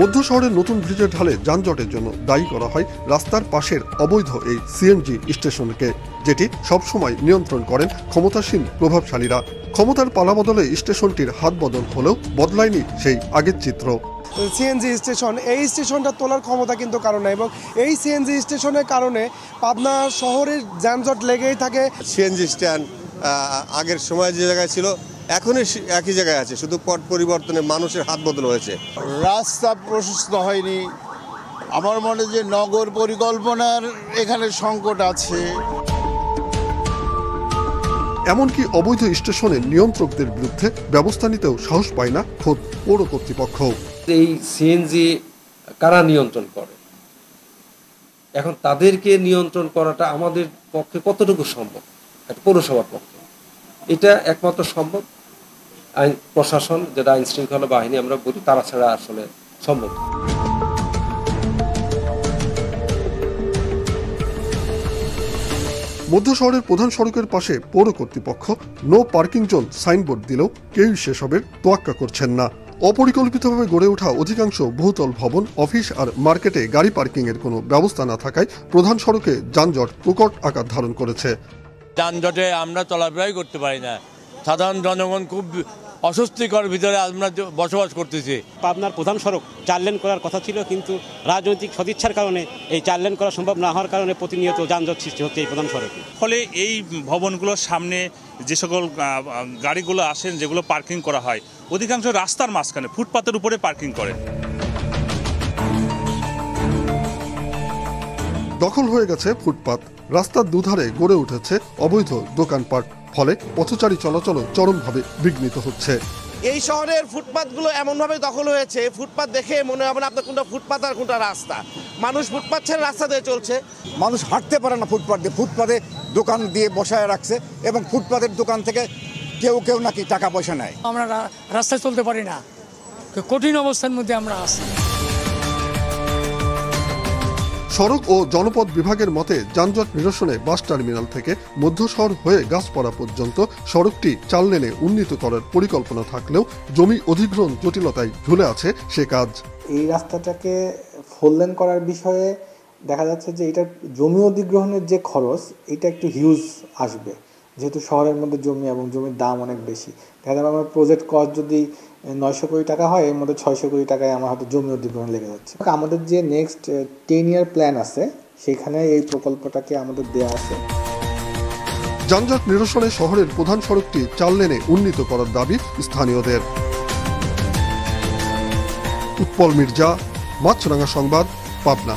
মধ্য শহরের নতুন ব্রিজের ঢালে যানজটের জন্য দায়ী করা হয় রাস্তার পাশের অবৈধ এই সিএনজি স্টেশনকে, যেটি সবসময় নিয়ন্ত্রণ করেন ক্ষমতাসীন প্রভাবশালীরা। ক্ষমতার পালাবদলে স্টেশনটির হাত বদল হলেও বদলায়নি সেই আগের চিত্র। সিএনজি স্টেশন, এই স্টেশনটা তোলার ক্ষমতা কিন্তু কারণ নাই এবং এই সিএনজি স্টেশনের কারণে পাবনা শহরের যানজট লেগেই থাকে। সিএনজি স্ট্যান্ড আগের সময় যে জায়গায় ছিল এখনই একই জায়গায় আছে, শুধু পট পরিবর্তনে মানুষের হাত বদল হয়েছে। রাস্তা প্রশস্ত হয়নি, আমার মনে যে নগর পরিকল্পনার এখানে সংকট আছে। এমনকি অবৈধ স্টেশনের নিয়ন্ত্রকদের বিরুদ্ধে ব্যবস্থা নিতেও সাহস পায় না খোদ পৌর কর্তৃপক্ষ। এই সিএনজি কারা নিয়ন্ত্রণ করে, এখন তাদেরকে নিয়ন্ত্রণ করাটা আমাদের পক্ষে কতটুকু সম্ভব? একটা পৌরসভার পক্ষে এটা একমাত্র সম্ভব আইন প্রশাসন, যেটা আইন শৃঙ্খলা বাহিনী আমরা বলি, তারা ছাড়া আসলে সম্ভব। মধ্য শহরের প্রধান সড়কের পাশে পৌর কর্তৃপক্ষ নো পার্কিং জোন সাইনবোর্ড দিলেও কেউই সেসবের তোয়াক্কা করছেন না। অপরিকল্পিতভাবে গড়ে ওঠা অধিকাংশ বহুতল ভবন, অফিস আর মার্কেটে গাড়ি পার্কিংয়ের কোনো ব্যবস্থা না থাকায় প্রধান সড়কে যানজট প্রকট আকার ধারণ করেছে। যানজটে আমরা চলাফেরাই করতে পারি না, সাধারণ জনগণ খুব অস্বস্তিকর ভিতরে আমরা বসবাস করতেছি। পাবনার প্রধান সড়ক 4 লেন করার কথা ছিল, কিন্তু রাজনৈতিক সদিচ্ছার কারণে এই 4 লেন করা সম্ভব না হওয়ার কারণে প্রতিনিয়ত যানজট সৃষ্টি হচ্ছে এই প্রধান সড়কে। ফলে এই ভবনগুলোর সামনে যে সকল গাড়িগুলো আসেন, যেগুলো পার্কিং করা হয়, অধিকাংশ রাস্তার মাঝখানে ফুটপাতের উপরে পার্কিং করে। দখল হয়ে গেছে ফুটপাত, রাস্তার দুধারে গড়ে উঠেছে অবৈধ দোকানপাট, ফলে পথচারী চলাচল চরমভাবে বিঘ্নিত হচ্ছে। এই শহরের ফুটপাতগুলো এমনভাবে দখল হয়েছে, ফুটপাত দেখে মনে হবে না আপনার কোনটা ফুটপাত আর কোনটা রাস্তা। মানুষ ফুটপাত ছেড়ে রাস্তা দিয়ে চলছে, মানুষ হাঁটতে পারে না ফুটপাত দিয়ে, ফুটপাতে দোকান দিয়ে বসায় রাখছে এবং ফুটপাতের দোকান থেকে কেউ নাকি টাকা পয়সা নেয়। আমরা রাস্তায় চলতে পারি না, কঠিন অবস্থার মধ্যে আমরা আছি। সড়ক ও জনপথ বিভাগের মতে যানজট নিরসনে বাস টার্মিনাল থেকে মধ্য শহর হয়ে গাছপাড়া পর্যন্ত সড়কটি 4 লেনে উন্নীত করার পরিকল্পনা থাকলেও জমি অধিগ্রহণ জটিলতায় ঝুলে আছে সে কাজ। এই রাস্তাটাকে 4 লেন করার বিষয়ে দেখা যাচ্ছে যে এটার জমি অধিগ্রহণের যে খরচ, এটা একটু হিউজ আসবে, যেহেতু শহরের মধ্যে জমি এবং জমির দাম অনেক বেশি। দেখা যাবে আমার প্রজেক্ট কস্ট যদি 900 কোটি টাকা হয়, এর মধ্যে 600 কোটি টাকায় আমার হয়তো জমি অধিগ্রহণ লেগে যাচ্ছে। আমাদের যে নেক্সট 10 ইয়ার প্ল্যান আছে, সেখানে এই প্রকল্পটাকে আমাদের দেওয়া আছে। যানজট নিরসনে শহরের প্রধান সড়কটি 4 লেনে উন্নীত করার দাবি স্থানীয়দের। উৎপল মির্জা, মাছরাঙা সংবাদ, পাবনা।